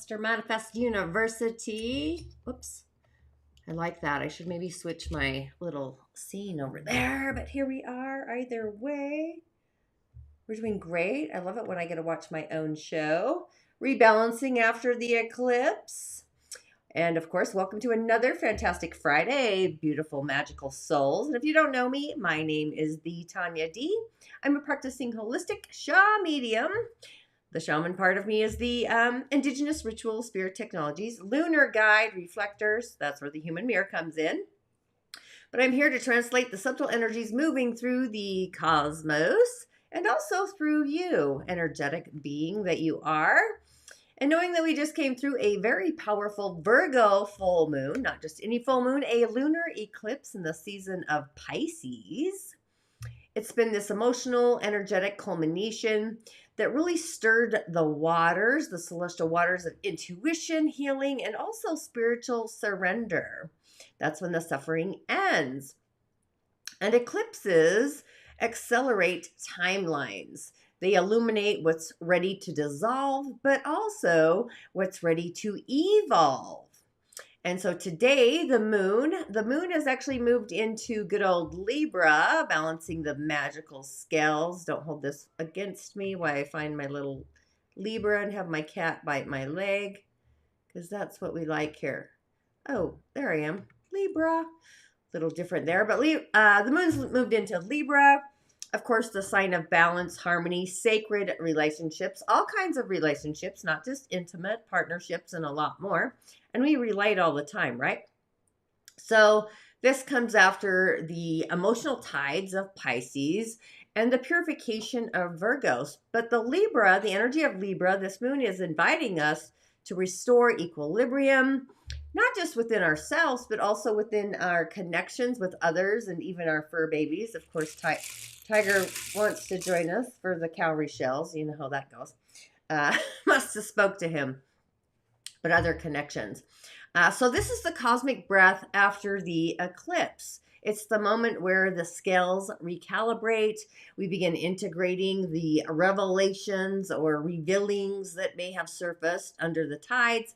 Manifestor Manifest University. Whoops. I like that. I should maybe switch my little scene over there, but here we are. Either way, we're doing great. I love it when I get to watch my own show. Rebalancing after the eclipse. And of course, welcome to another fantastic Friday, beautiful magical souls. And if you don't know me, my name is the Tanya D. I'm a practicing holistic Sha medium. The shaman part of me is the indigenous ritual spirit technologies, lunar guide, reflectors. That's where the human mirror comes in. But I'm here to translate the subtle energies moving through the cosmos and also through you, energetic being that you are. And knowing that we just came through a very powerful Virgo full moon, not just any full moon, a lunar eclipse in the season of Pisces. It's been this emotional, energetic culmination that really stirred the waters, the celestial waters of intuition, healing, and also spiritual surrender. That's when the suffering ends. And eclipses accelerate timelines. They illuminate what's ready to dissolve, but also what's ready to evolve. And so today, the moon has actually moved into good old Libra, balancing the magical scales. Don't hold this against me while I find my little Libra and have my cat bite my leg, because that's what we like here. Oh, there I am, Libra. A little different there, but the moon's moved into Libra. Of course, the sign of balance, harmony, sacred relationships, all kinds of relationships, not just intimate partnerships and a lot more. And we relate all the time, right? So this comes after the emotional tides of Pisces and the purification of Virgos. But the Libra, the energy of Libra, this moon is inviting us to restore equilibrium, not just within ourselves, but also within our connections with others and even our fur babies. Of course, Tiger wants to join us for the Cowry Shells. You know how that goes. Must have spoke to him, but other connections. So this is the cosmic breath after the eclipse. It's the moment where the scales recalibrate. We begin integrating the revelations or revealings that may have surfaced under the tides.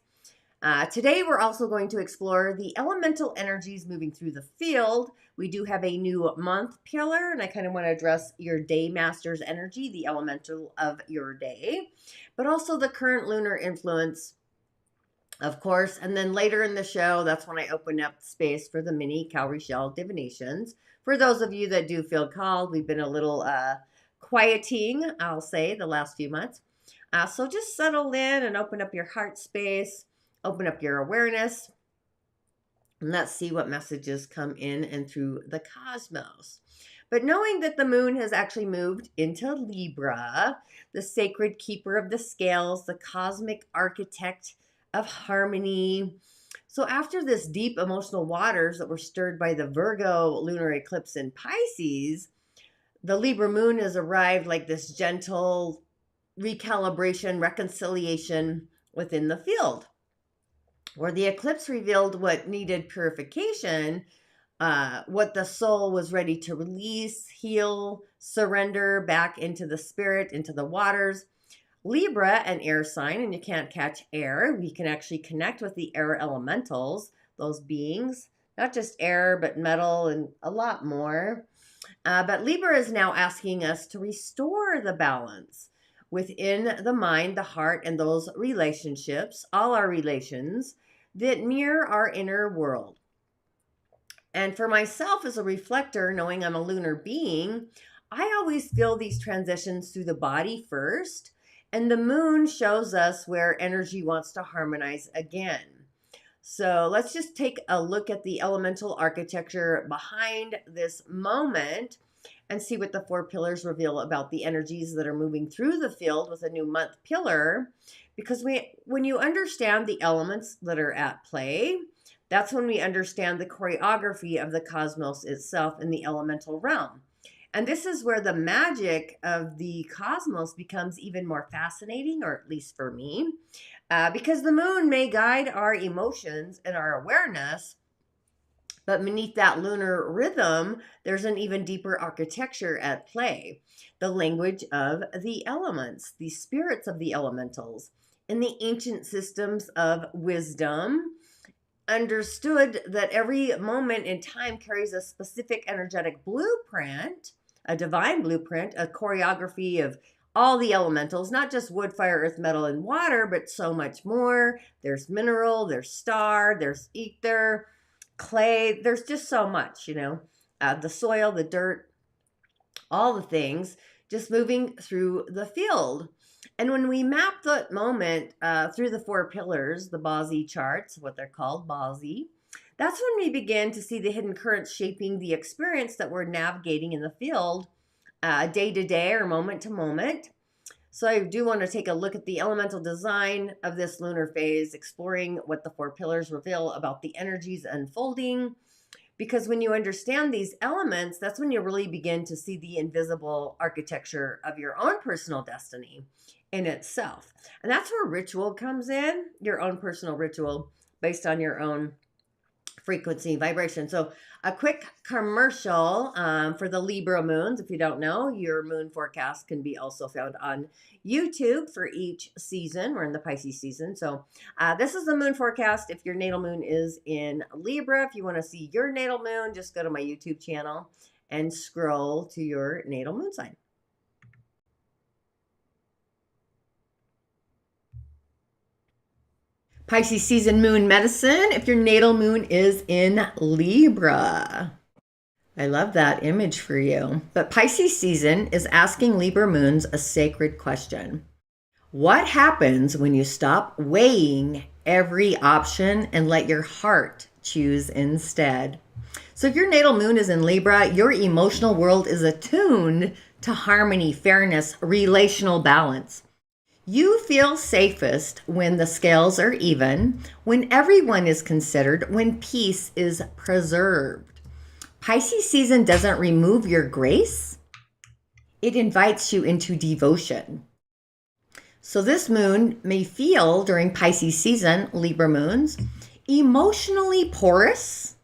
Today, we're also going to explore the elemental energies moving through the field. We do have a new month pillar, and I kind of want to address your day master's energy, the elemental of your day, but also the current lunar influence, of course. And then later in the show, that's when I open up space for the mini Cowry Shell Divinations. For those of you that do feel called, we've been a little quieting, I'll say, the last few months. So just settle in and open up your heart space. Open up your awareness, and let's see what messages come in and through the cosmos. But knowing that the moon has actually moved into Libra, the sacred keeper of the scales, the cosmic architect of harmony. So after this deep emotional waters that were stirred by the Virgo lunar eclipse in Pisces, the Libra moon has arrived like this gentle recalibration, reconciliation within the field, where the eclipse revealed what needed purification, what the soul was ready to release, heal, surrender back into the spirit, into the waters. Libra, an air sign, and you can't catch air. We can actually connect with the air elementals, those beings, not just air, but metal and a lot more. But Libra is now asking us to restore the balance within the mind, the heart, and those relationships, all our relations that mirror our inner world. And for myself as a reflector, knowing I'm a lunar being, I always feel these transitions through the body first, and the moon shows us where energy wants to harmonize again. So let's just take a look at the elemental architecture behind this moment and see what the four pillars reveal about the energies that are moving through the field with a new month pillar. Because when you understand the elements that are at play, that's when we understand the choreography of the cosmos itself in the elemental realm. And this is where the magic of the cosmos becomes even more fascinating, or at least for me, because the moon may guide our emotions and our awareness, but beneath that lunar rhythm, there's an even deeper architecture at play. The language of the elements, the spirits of the elementals, in the ancient systems of wisdom, understood that every moment in time carries a specific energetic blueprint, a divine blueprint, a choreography of all the elementals, not just wood, fire, earth, metal, and water, but so much more. There's mineral, there's star, there's ether, clay. There's just so much, the soil, the dirt, all the things just moving through the field. And when we map that moment through the 4 pillars, the BaZi charts, what they're called, BaZi, that's when we begin to see the hidden currents shaping the experience that we're navigating in the field day to day or moment to moment. So I do want to take a look at the elemental design of this lunar phase, exploring what the 4 pillars reveal about the energies unfolding. Because when you understand these elements, that's when you really begin to see the invisible architecture of your own personal destiny in itself. And that's where ritual comes in, your own personal ritual based on your own frequency vibration. So a quick commercial for the Libra moons. If you don't know, your moon forecast can be also found on YouTube for each season. We're in the Pisces season. So this is the moon forecast. If your natal moon is in Libra, if you want to see your natal moon, just go to my YouTube channel and scroll to your natal moon sign. Pisces season moon medicine if your natal moon is in Libra. I love that image for you. But Pisces season is asking Libra moons a sacred question. What happens when you stop weighing every option and let your heart choose instead? So if your natal moon is in Libra, your emotional world is attuned to harmony, fairness, relational balance. You feel safest when the scales are even, when everyone is considered, when peace is preserved. Pisces season doesn't remove your grace. It invites you into devotion. So this moon may feel during Pisces season, Libra moons, emotionally porous,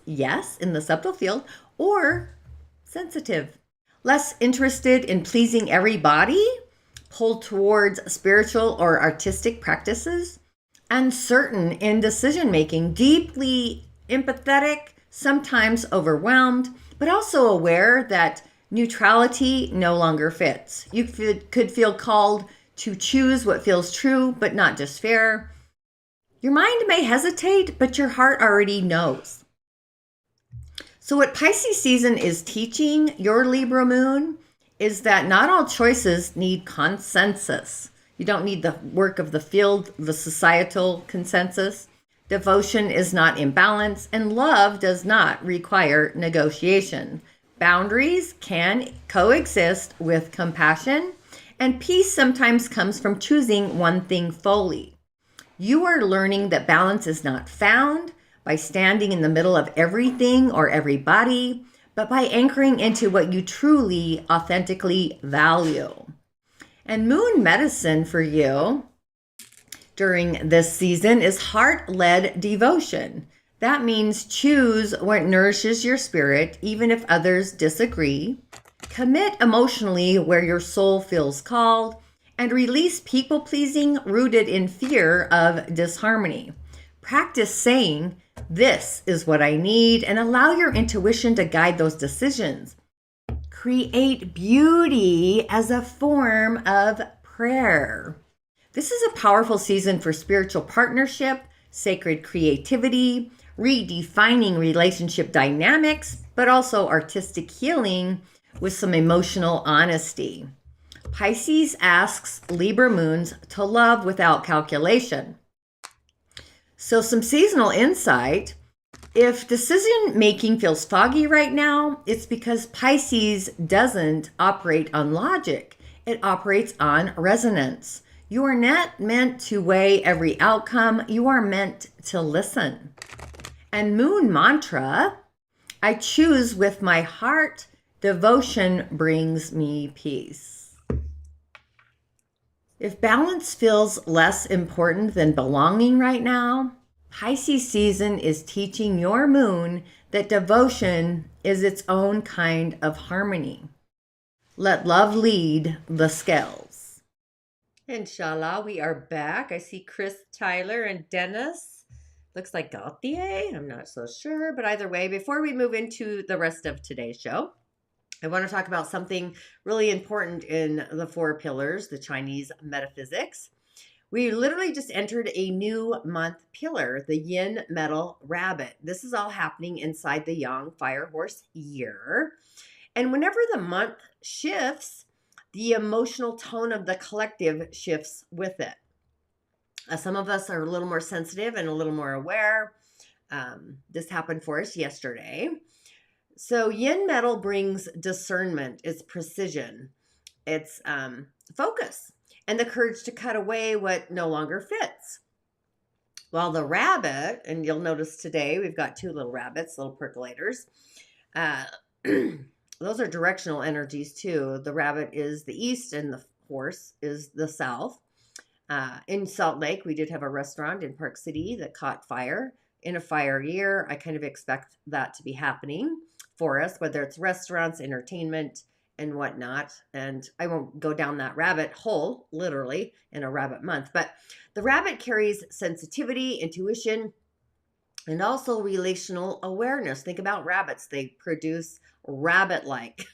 yes, in the subtle field, or sensitive, less interested in pleasing everybody, pulled towards spiritual or artistic practices, uncertain in decision making, deeply empathetic, sometimes overwhelmed, but also aware that neutrality no longer fits. You could feel called to choose what feels true, but not just fair. Your mind may hesitate, but your heart already knows. So what Pisces season is teaching your Libra moon is that not all choices need consensus. You don't need the work of the field, the societal consensus. Devotion is not imbalance, and love does not require negotiation. Boundaries can coexist with compassion, and peace sometimes comes from choosing one thing fully. You are learning that balance is not found by standing in the middle of everything or everybody, but by anchoring into what you truly, authentically value. And moon medicine for you during this season is heart-led devotion. That means choose what nourishes your spirit, even if others disagree. Commit emotionally where your soul feels called, and release people-pleasing rooted in fear of disharmony. Practice saying, "This is what I need," and allow your intuition to guide those decisions. Create beauty as a form of prayer. This is a powerful season for spiritual partnership, sacred creativity, redefining relationship dynamics, but also artistic healing with some emotional honesty. Pisces asks Libra moons to love without calculation. So some seasonal insight. If decision making feels foggy right now, it's because Pisces doesn't operate on logic. It operates on resonance. You are not meant to weigh every outcome. You are meant to listen. And moon mantra, I choose with my heart. Devotion brings me peace. If balance feels less important than belonging right now, Pisces season is teaching your moon that devotion is its own kind of harmony. Let love lead the scales. Inshallah, we are back. I see Chris, Tyler, and Dennis. Looks like Gauthier. I'm not so sure, but either way, before we move into the rest of today's show, I want to talk about something really important in the four pillars, the Chinese metaphysics. We literally just entered a new month pillar, the yin metal rabbit. This is all happening inside the yang fire horse year. And whenever the month shifts, the emotional tone of the collective shifts with it. Some of us are a little more sensitive and a little more aware. This happened for us yesterday. So yin metal brings discernment, it's precision, it's focus, and the courage to cut away what no longer fits. While the rabbit, and you'll notice today we've got two little rabbits, little percolators. Those are directional energies too. The rabbit is the east and the horse is the south. In Salt Lake, we did have a restaurant in Park City that caught fire in a fire year. I kind of expect that to be happening for us, whether it's restaurants, entertainment, and whatnot. And I won't go down that rabbit hole, literally, in a rabbit month. But the rabbit carries sensitivity, intuition, and also relational awareness. Think about rabbits. They produce rabbit-like.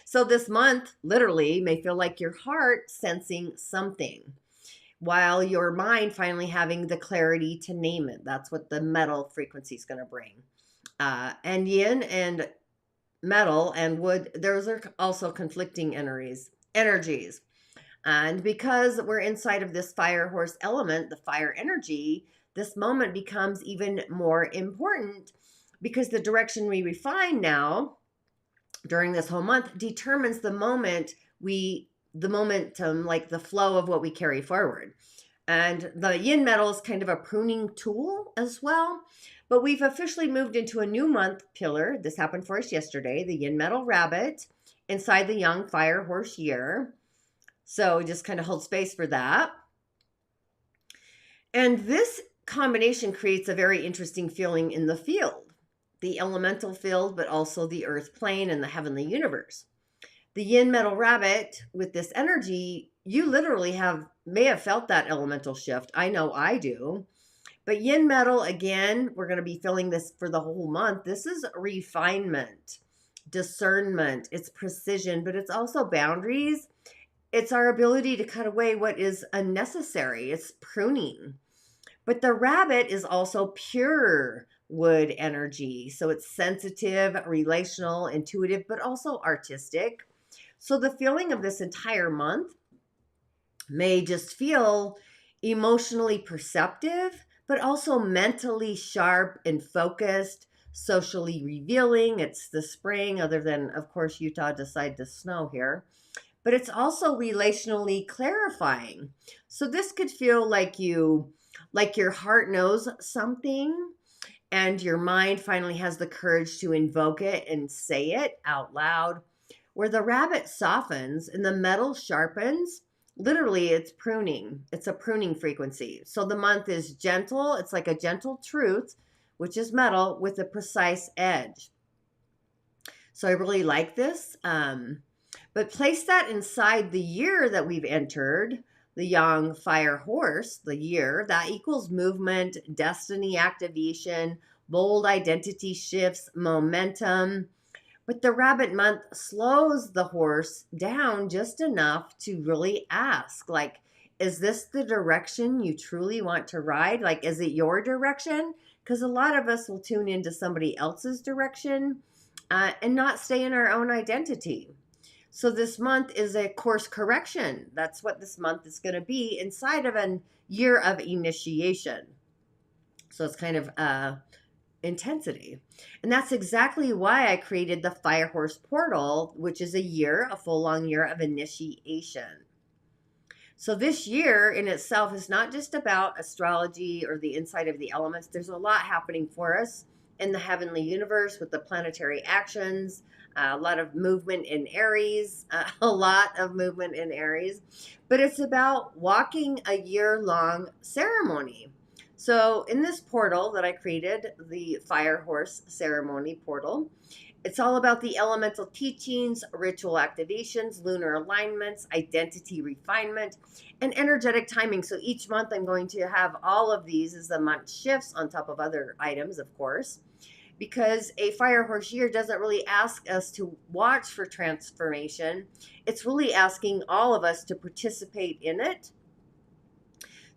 So this month, literally, may feel like your heart sensing something, while your mind finally having the clarity to name it. That's what the metal frequency is going to bring. And yin and metal and wood, those are also conflicting energies. And because we're inside of this fire horse element, the fire energy, this moment becomes even more important because the direction we refine now during this whole month determines the momentum, like the flow of what we carry forward. And the yin metal is kind of a pruning tool as well. But we've officially moved into a new month pillar. This happened for us yesterday, the yin metal rabbit inside the yang fire horse year. So just kind of hold space for that. And this combination creates a very interesting feeling in the field, the elemental field, but also the earth plane and the heavenly universe. The yin metal rabbit with this energy, you literally may have felt that elemental shift. I know I do. But yin metal, again, we're going to be feeling this for the whole month. This is refinement, discernment, it's precision, but it's also boundaries. It's our ability to cut away what is unnecessary. It's pruning. But the rabbit is also pure wood energy. So it's sensitive, relational, intuitive, but also artistic. So the feeling of this entire month may just feel emotionally perceptive, but also mentally sharp and focused, socially revealing. It's the spring, other than, of course, Utah decided to snow here. But it's also relationally clarifying. So this could feel like your heart knows something and your mind finally has the courage to invoke it and say it out loud. Where the rabbit softens and the metal sharpens, literally it's pruning. It's a pruning frequency. So the month is gentle. It's like a gentle truth, which is metal with a precise edge. So I really like this. But place that inside the year that we've entered, the yang fire horse, the year, that equals movement, destiny activation, bold identity shifts, momentum. But the rabbit month slows the horse down just enough to really ask, like, is this the direction you truly want to ride? Like, is it your direction? Because a lot of us will tune into somebody else's direction and not stay in our own identity. So this month is a course correction. That's what this month is going to be inside of a year of initiation. So it's kind of intensity. And that's exactly why I created the Fire Horse Portal, which is a full long year of initiation. So this year in itself is not just about astrology or the inside of the elements. There's a lot happening for us in the heavenly universe with the planetary actions, a lot of movement in Aries, but it's about walking a year-long ceremony. So in this portal that I created, the Fire Horse Ceremony portal, it's all about the elemental teachings, ritual activations, lunar alignments, identity refinement, and energetic timing. So each month I'm going to have all of these as the month shifts on top of other items, of course, because a fire horse year doesn't really ask us to watch for transformation. It's really asking all of us to participate in it.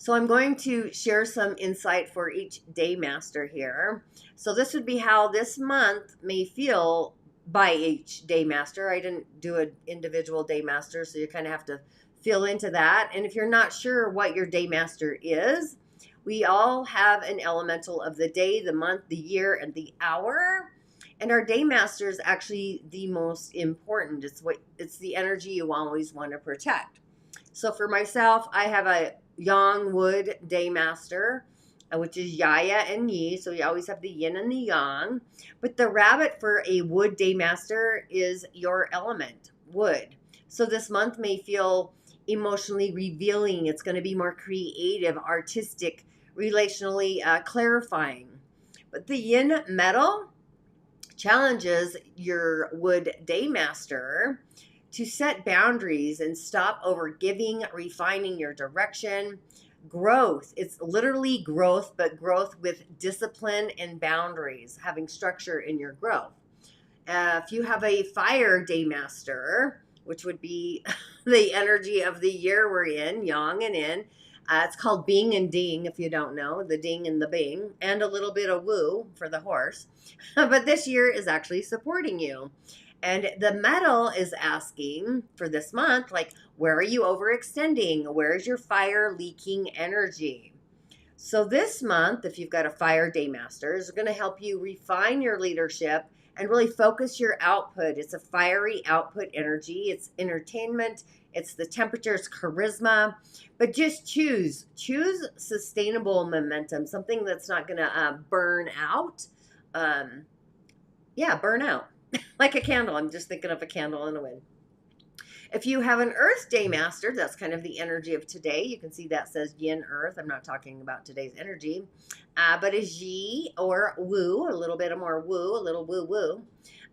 So I'm going to share some insight for each day master here. So this would be how this month may feel by each day master. I didn't do an individual day master, so you kind of have to feel into that. And if you're not sure what your day master is, we all have an elemental of the day, the month, the year, and the hour. And our day master is actually the most important. It's the energy you always want to protect. So for myself, I have a Yang Wood Day Master, which is Yaya and Yi. So you always have the yin and the yang. But the rabbit for a Wood Day Master is your element, wood. So this month may feel emotionally revealing. It's going to be more creative, artistic, relationally clarifying. But the yin metal challenges your Wood Day Master to set boundaries and stop over giving, refining your direction, growth. It's literally growth, but growth with discipline and boundaries, having structure in your growth. If you have a fire day master, which would be the energy of the year we're in, yang and yin, it's called Bing and Ding, if you don't know, the ding and the bing, and a little bit of woo for the horse. But this year is actually supporting you. And the metal is asking for this month, like, where are you overextending? Where's your fire leaking energy? So this month, if you've got a fire day master, is going to help you refine your leadership and really focus your output. It's a fiery output energy. It's entertainment. It's the temperature. It's charisma. But just choose sustainable momentum, something that's not going to burn out. Burn out. Like a candle. I'm just thinking of a candle in the wind. If you have an Earth Day Master, that's kind of the energy of today. You can see that says Yin Earth. I'm not talking about today's energy. But a Ji or Woo, a little bit more woo, a little woo-woo.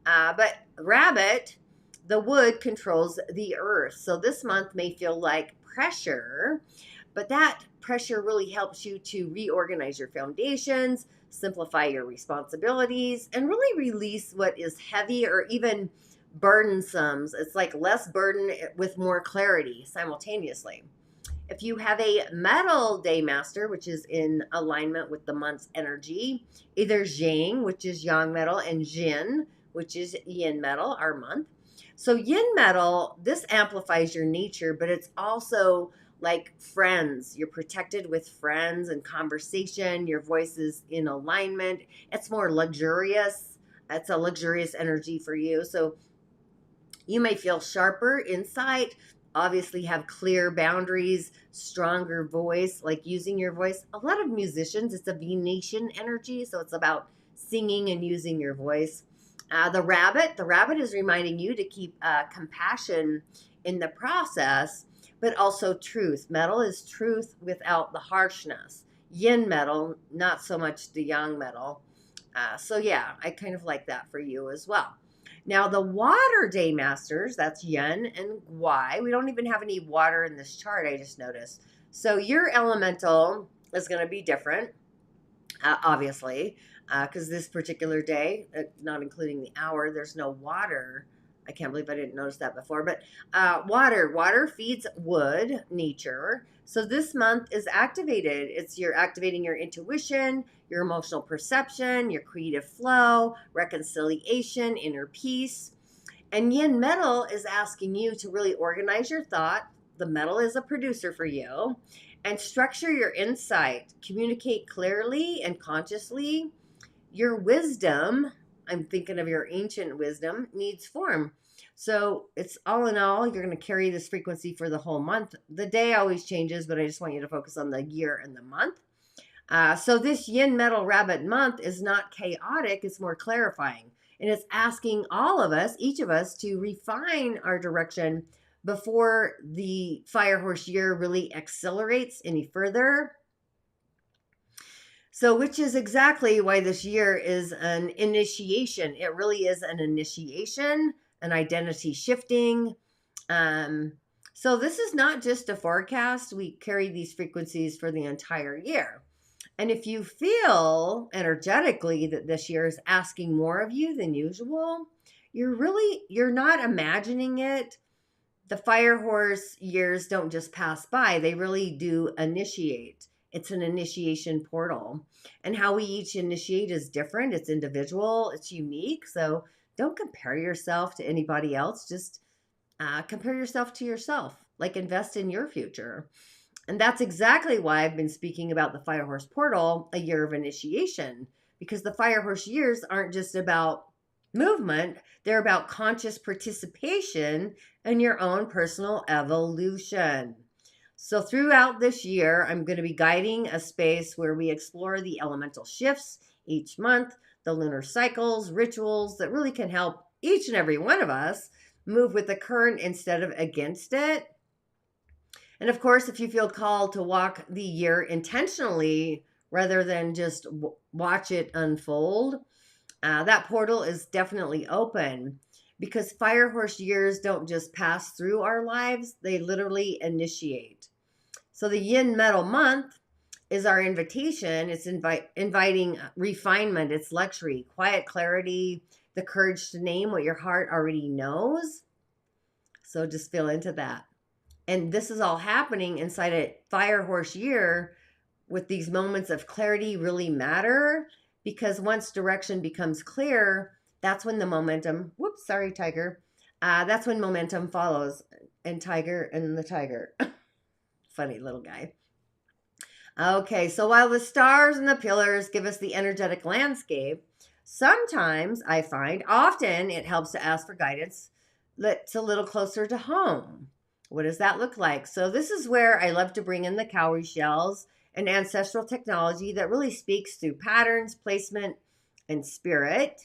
But Rabbit, the wood controls the Earth. So this month may feel like pressure, but that pressure really helps you to reorganize your foundations, simplify your responsibilities, and really release what is heavy or even burdensome. It's like less burden with more clarity simultaneously. If you have a metal day master, which is in alignment with the month's energy, either Jing, which is yang metal, and Jin, which is yin metal, our month. So yin metal, this amplifies your nature, but it's also like friends. You're protected with friends and conversation. Your voice is in alignment. It's more luxurious. It's a luxurious energy for you. So you may feel sharper insight, obviously have clear boundaries, stronger voice, like using your voice. A lot of musicians, it's a Venetian energy, so it's about singing and using your voice. The rabbit is reminding you to keep compassion in the process, but also truth. Metal is truth without the harshness. Yin metal, not so much the yang metal. I kind of like that for you as well. Now, the water day masters, that's Yin and Gui. We don't even have any water in this chart, I just noticed. So your elemental is going to be different, obviously, because this particular day, not including the hour, there's no water. I can't believe I didn't notice that before. But water feeds wood, nature. So this month is activated. You're activating your intuition, your emotional perception, your creative flow, reconciliation, inner peace. And yin metal is asking you to really organize your thought. The metal is a producer for you. And structure your insight. Communicate clearly and consciously. Your wisdom, I'm thinking of your ancient wisdom, needs form. So it's all in all, you're going to carry this frequency for the whole month. The day always changes, but I just want you to focus on the year and the month. So this yin metal rabbit month is not chaotic, it's more clarifying. And it's asking all of us, each of us, to refine our direction before the fire horse year really accelerates any further. So, which is exactly why this year is an initiation. It really is an initiation, an identity shifting. Um, so, this is not just a forecast. We carry these frequencies for the entire year. And if you feel energetically that this year is asking more of you than usual, you're not imagining it. The fire horse years don't just pass by, they really do initiate. It's an initiation portal. And how we each initiate is different, it's individual, it's unique. So don't compare yourself to anybody else. Just compare yourself to yourself, like invest in your future. And that's exactly why I've been speaking about the fire horse portal, a year of initiation, because the fire horse years aren't just about movement, they're about conscious participation in your own personal evolution. So, throughout this year, I'm going to be guiding a space where we explore the elemental shifts each month, the lunar cycles, rituals that really can help each and every one of us move with the current instead of against it. And of course, if you feel called to walk the year intentionally rather than just watch it unfold, that portal is definitely open, because fire horse years don't just pass through our lives, they literally initiate. So the yin metal month is our invitation. It's inviting refinement, it's luxury, quiet clarity, the courage to name what your heart already knows. So just feel into that. And this is all happening inside a fire horse year, with these moments of clarity really matter, because once direction becomes clear, that's when the momentum, whoops, sorry, tiger. That's when momentum follows. And tiger and the tiger. Funny little guy. Okay, so while the stars and the pillars give us the energetic landscape, sometimes I find, often it helps to ask for guidance that's a little closer to home. What does that look like? So this is where I love to bring in the Cowry Shells, an ancestral technology that really speaks through patterns, placement, and spirit.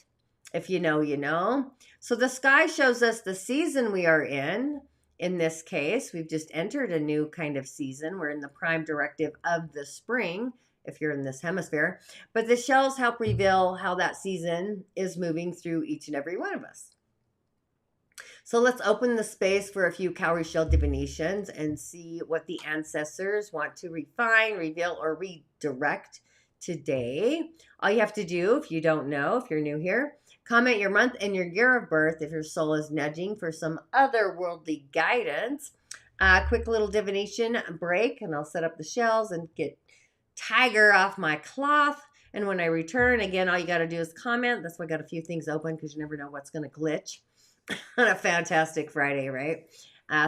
If you know, you know. So the sky shows us the season we are in. In this case, we've just entered a new kind of season. We're in the prime directive of the spring, if you're in this hemisphere. But the shells help reveal how that season is moving through each and every one of us. So let's open the space for a few Cowry Shell divinations and see what the ancestors want to refine, reveal, or redirect today. All you have to do, if you don't know, if you're new here, comment your month and your year of birth if your soul is nudging for some otherworldly guidance. Quick little divination break, and I'll set up the shells and get tiger off my cloth. And when I return, again, all you got to do is comment. That's why I got a few things open, because you never know what's going to glitch on a fantastic Friday, right?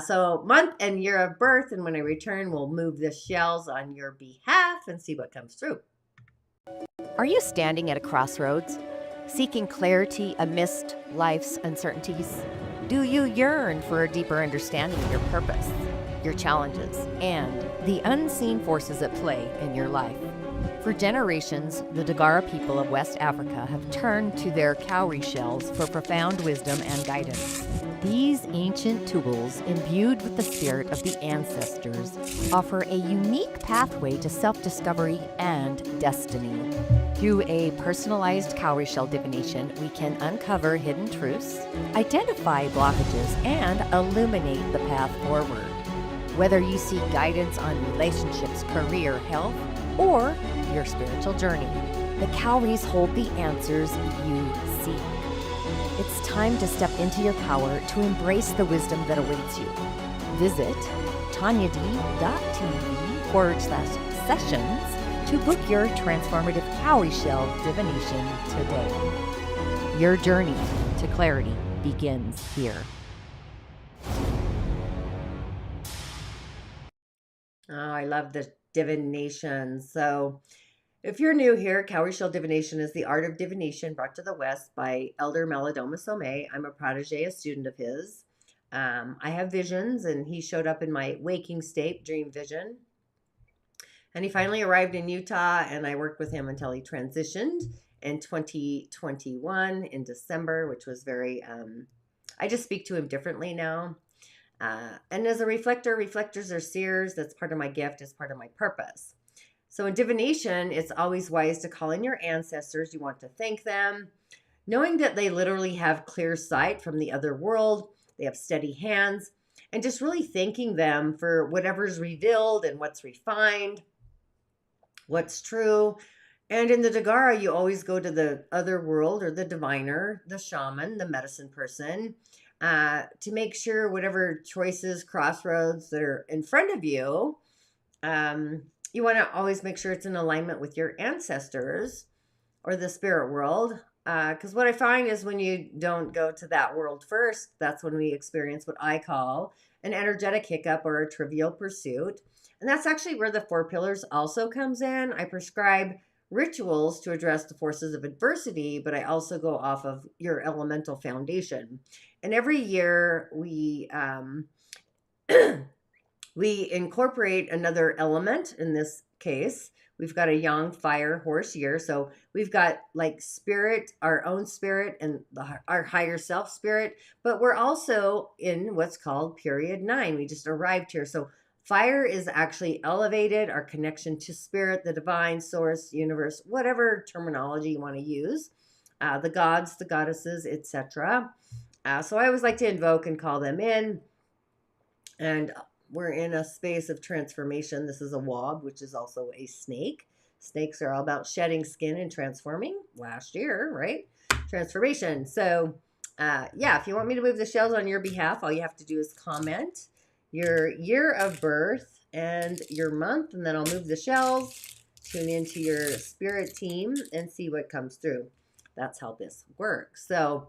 So month and year of birth, and when I return, we'll move the shells on your behalf and see what comes through. Are you standing at a crossroads, seeking clarity amidst life's uncertainties? Do you yearn for a deeper understanding of your purpose, your challenges, and the unseen forces at play in your life? For generations, the Dagara people of West Africa have turned to their cowrie shells for profound wisdom and guidance. These ancient tools, imbued with the spirit of the ancestors, offer a unique pathway to self-discovery and destiny. Through a personalized cowrie shell divination, we can uncover hidden truths, identify blockages, and illuminate the path forward. Whether you seek guidance on relationships, career, health, or your spiritual journey, the cowries hold the answers you seek. It's time to step into your power to embrace the wisdom that awaits you. Visit tanyad.tv/sessions to book your transformative cowrie shell divination today. Your journey to clarity begins here. Oh, I love the divination. So if you're new here, Cowry Shell Divination is the art of divination brought to the West by Elder Melodoma Somé. I'm a protege, a student of his. I have visions, and he showed up in my waking state, dream vision. And he finally arrived in Utah, and I worked with him until he transitioned in 2021 in December, which was very, I just speak to him differently now. And as a reflector, reflectors are seers. That's part of my gift, it's part of my purpose. So in divination, it's always wise to call in your ancestors. You want to thank them, knowing that they literally have clear sight from the other world. They have steady hands, and just really thanking them for whatever's revealed and what's refined, what's true. And in the Dagara, you always go to the other world or the diviner, the shaman, the medicine person, to make sure whatever choices, crossroads that are in front of you, you want to always make sure it's in alignment with your ancestors or the spirit world. Because what I find is when you don't go to that world first, that's when we experience what I call an energetic hiccup or a trivial pursuit. And that's actually where the four pillars also comes in. I prescribe rituals to address the forces of adversity, but I also go off of your elemental foundation. And every year we we incorporate another element. In this case, we've got a yang fire horse year. So we've got like spirit, our own spirit, and our higher self spirit. But we're also in what's called period 9. We just arrived here. So fire is actually elevated, our connection to spirit, the divine source, universe, whatever terminology you want to use, the gods, the goddesses, etc. So I always like to invoke and call them in. And we're in a space of transformation. This is a wob, which is also a snake. Snakes are all about shedding skin and transforming. Last year, right? Transformation. So, yeah, if you want me to move the shells on your behalf, all you have to do is comment your year of birth and your month, and then I'll move the shells, tune into your spirit team, and see what comes through. That's how this works. So,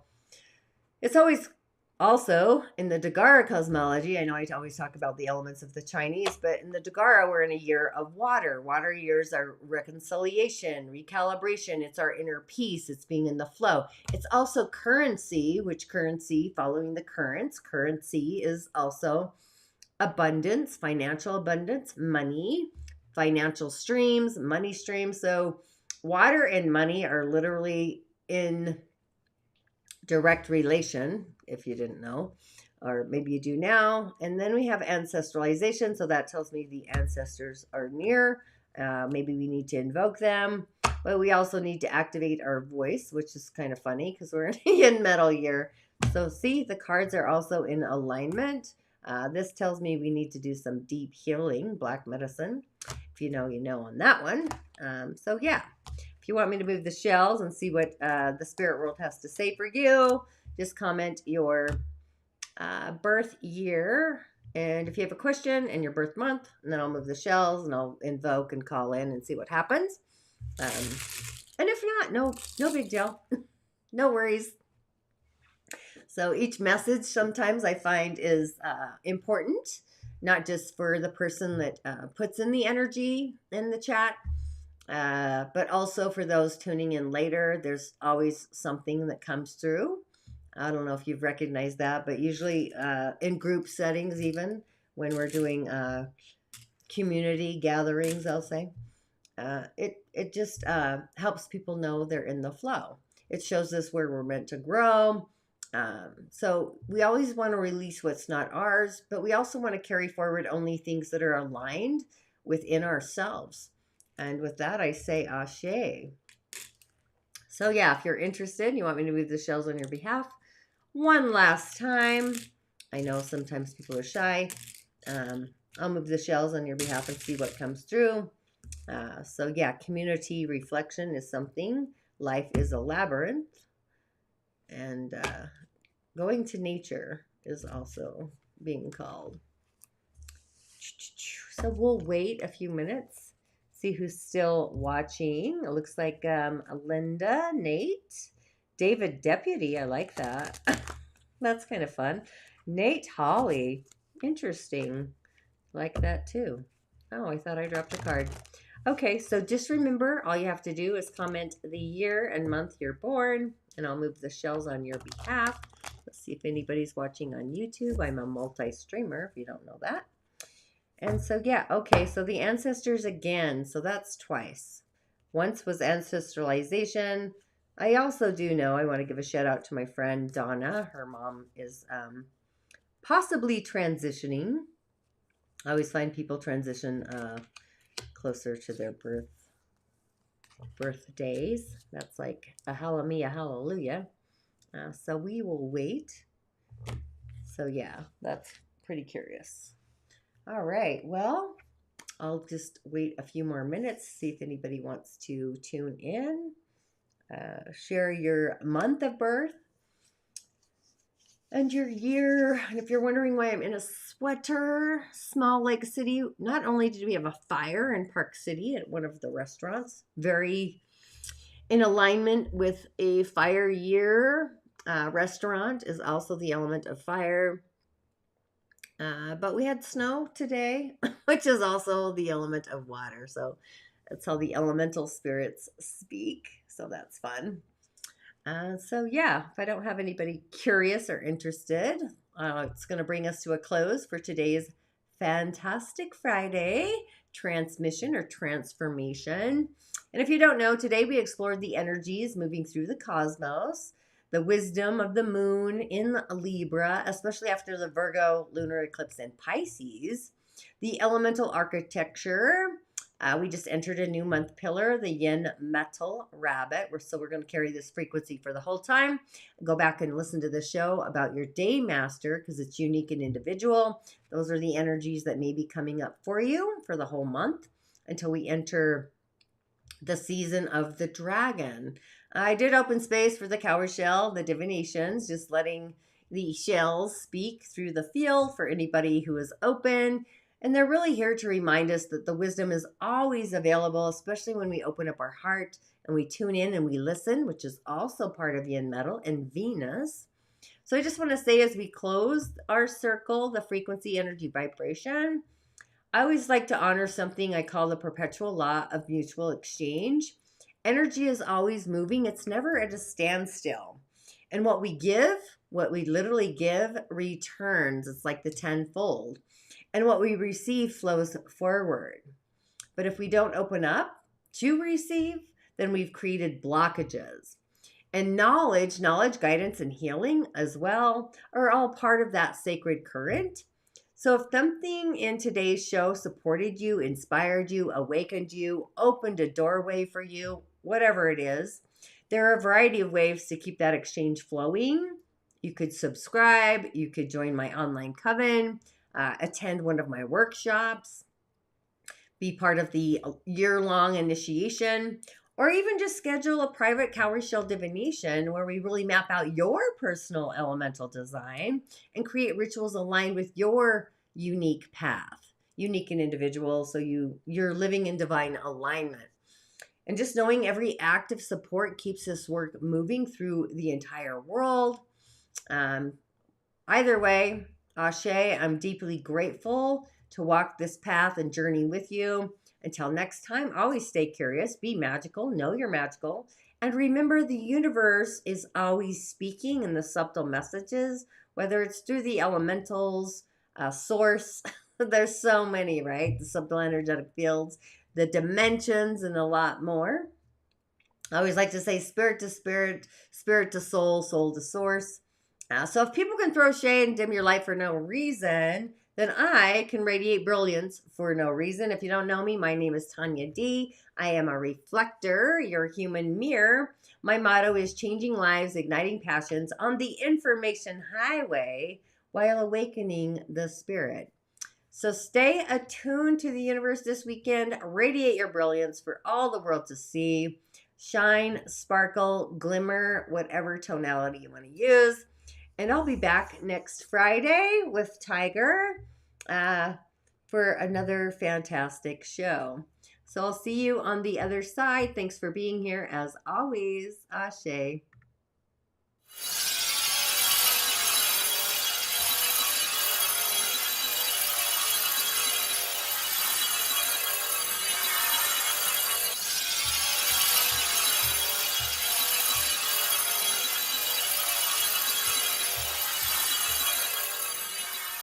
it's always also in the Dagara cosmology, I know I always talk about the elements of the Chinese, but in the Dagara, we're in a year of water. Water years are reconciliation, recalibration. It's our inner peace. It's being in the flow. It's also currency, which currency, following the currents, currency is also abundance, financial abundance, money, financial streams, money streams. So water and money are literally in direct relation, if you didn't know, or maybe you do now. And then we have ancestralization. So that tells me the ancestors are near. Maybe we need to invoke them. But we also need to activate our voice, which is kind of funny because we're in metal year. So see, the cards are also in alignment. This tells me we need to do some deep healing, black medicine. If you know, you know on that one. So yeah. If you want me to move the shells and see what the spirit world has to say for you, just comment your birth year. And if you have a question and your birth month, and then I'll move the shells and I'll invoke and call in and see what happens. And if not, no big deal. No worries. So each message sometimes I find is important, not just for the person that puts in the energy in the chat, but also for those tuning in later. There's always something that comes through. I don't know if you've recognized that, but usually in group settings, even when we're doing community gatherings, I'll say, it just helps people know they're in the flow. It shows us where we're meant to grow. So we always want to release what's not ours, but we also want to carry forward only things that are aligned within ourselves. And with that, I say ashe. So yeah, if you're interested, you want me to move the shells on your behalf one last time. I know sometimes people are shy. I'll move the shells on your behalf and see what comes through. So yeah, community reflection is something. Life is a labyrinth. And going to nature is also being called. So we'll wait a few minutes. See who's still watching. It looks like Linda, Nate, David Deputy. I like that. That's kind of fun. Nate Holly. Interesting. Like that too. Oh, I thought I dropped a card. Okay, so just remember, all you have to do is comment the year and month you're born, and I'll move the shells on your behalf. Let's see if anybody's watching on YouTube. I'm a multi-streamer, if you don't know that. And so, yeah, okay, so the ancestors again, so that's twice. Once was ancestralization. I also do know, I want to give a shout out to my friend Donna. Her mom is possibly transitioning. I always find people transition closer to their birthdays. That's like a hallelujah. So we will wait. So yeah, that's pretty curious. All right, well, I'll just wait a few more minutes, see if anybody wants to tune in, share your month of birth and your year. And if you're wondering why I'm in a sweater, Small Lake City, not only did we have a fire in Park City at one of the restaurants, very in alignment with a fire year. Restaurant is also the element of fire. But we had snow today, which is also the element of water. So that's how the elemental spirits speak. So that's fun. So yeah, if I don't have anybody curious or interested, it's going to bring us to a close for today's Fantastic Friday transmission or transformation. And if you don't know, today we explored the energies moving through the cosmos, the wisdom of the moon in Libra, especially after the Virgo lunar eclipse in Pisces, the elemental architecture. We just entered a new month pillar, the yin metal rabbit. We're going to carry this frequency for the whole time. Go back and listen to the show about your day master because it's unique and individual. Those are the energies that may be coming up for you for the whole month until we enter the season of the dragon. I did open space for the Cowry Shell, the Divinations, just letting the shells speak through the field for anybody who is open. And they're really here to remind us that the wisdom is always available, especially when we open up our heart and we tune in and we listen, which is also part of yin metal and Venus. So I just want to say, as we close our circle, the frequency, energy, vibration, I always like to honor something I call the perpetual law of mutual exchange. Energy is always moving. It's never at a standstill. And what we give, what we literally give, returns. It's like the tenfold. And what we receive flows forward. But if we don't open up to receive, then we've created blockages. And knowledge, guidance, and healing as well are all part of that sacred current. So if something in today's show supported you, inspired you, awakened you, opened a doorway for you, whatever it is, there are a variety of ways to keep that exchange flowing. You could subscribe, you could join my online coven, attend one of my workshops, be part of the year-long initiation, or even just schedule a private Cowry Shell divination where we really map out your personal elemental design and create rituals aligned with your unique path, unique and individual, so you're living in divine alignment. And just knowing every act of support keeps this work moving through the entire world. Either way, Ashe, I'm deeply grateful to walk this path and journey with you. Until next time, always stay curious, be magical, know you're magical, and remember the universe is always speaking in the subtle messages, whether it's through the elementals, source. There's so many, right? The subtle energetic fields, the dimensions, and a lot more. I always like to say spirit to spirit, spirit to soul, soul to source. So if people can throw shade and dim your light for no reason, then I can radiate brilliance for no reason. If you don't know me, my name is Tanya D. I am a reflector, your human mirror. My motto is changing lives, igniting passions on the information highway while awakening the spirit. So stay attuned to the universe this weekend. Radiate your brilliance for all the world to see. Shine, sparkle, glimmer, whatever tonality you want to use. And I'll be back next Friday with Tiger for another fantastic show. So I'll see you on the other side. Thanks for being here as always. Ashe.